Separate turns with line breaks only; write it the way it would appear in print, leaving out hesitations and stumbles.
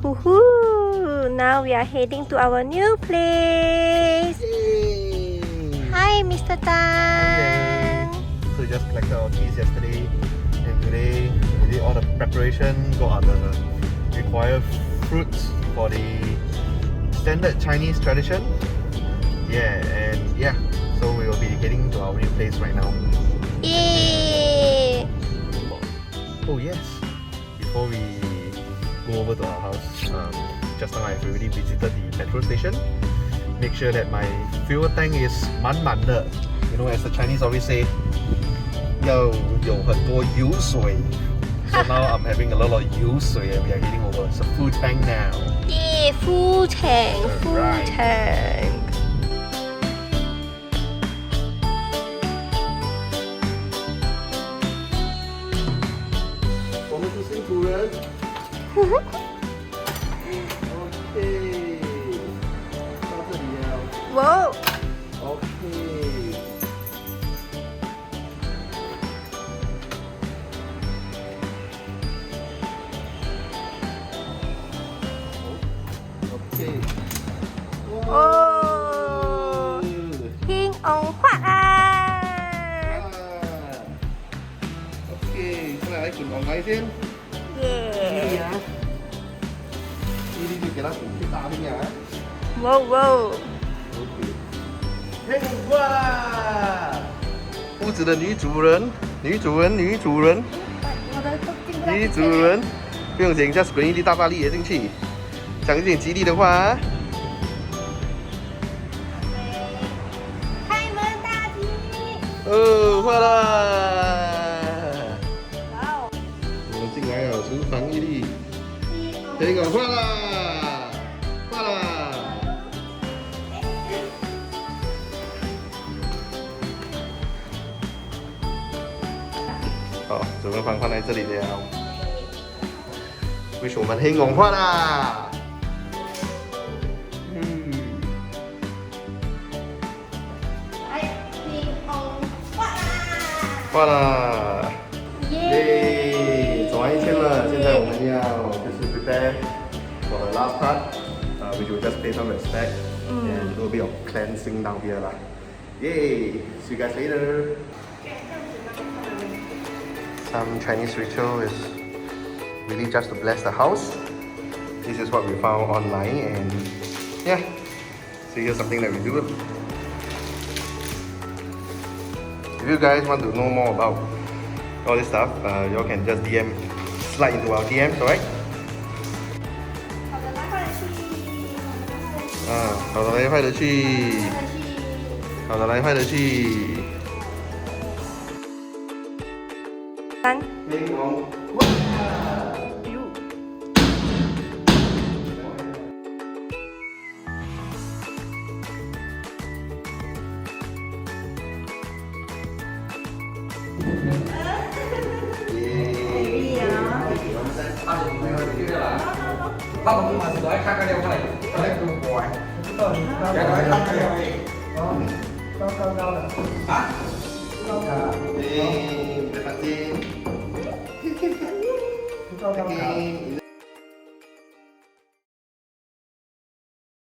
Woohoo! Now we are heading to our new place.
Yay!
Hi, Mr. Tan.
So we just collected our keys yesterday, and today we did all the preparation, got the required fruits for the standard Chinese tradition. So we will be heading to our new place right now.
Yay!
Oh yes, before we go over to our house, just now I've already visited the petrol station. Make sure that my fuel tank is 满满的. You know, as the Chinese always say, 要有很多油水. So now I'm having a lot of 油水 and we are heading over. It's a full tank now.
Yay! Full tank, full
Alright.
tank.
我们是新主人。OK， 到这里了。
Whoa!
OK。OK。
Oh! 興旺發啊
OK， 出来滚online先。
！Yeah!
呢啲要给它滚去大啲啊。
Whoa, whoa!
OK。嘿哇！屋子的女主人，女主人，女主人，女主人，不用紧 ，just 滚一粒大大力的进去，讲一点吉利的话啊。
開門大吉！
哦，坏啦！
哇哦！
我们进来了，厨房一粒，这个坏啦，坏啦！好，准备放在这里了。为什么黑红化啦？化啦！耶！走完一圈了，现在我们要就是 prepare for the last part, which will just pay some respect and do a bit of cleansing down here lah. Yay! See you guys later. Some Chinese ritual is really just to bless the house. This is what we found online, and yeah, so here's something that we do. If you guys want to know more about all this stuff, you all can just slide into our DMs, alright? 好的来，坏的去。好的来，坏的去。
三。
天王。
bắt một mà đói khác cái đeo cái này cái này cũng bòi cái đói khác cái đeo này cao là hả
Terima kasih.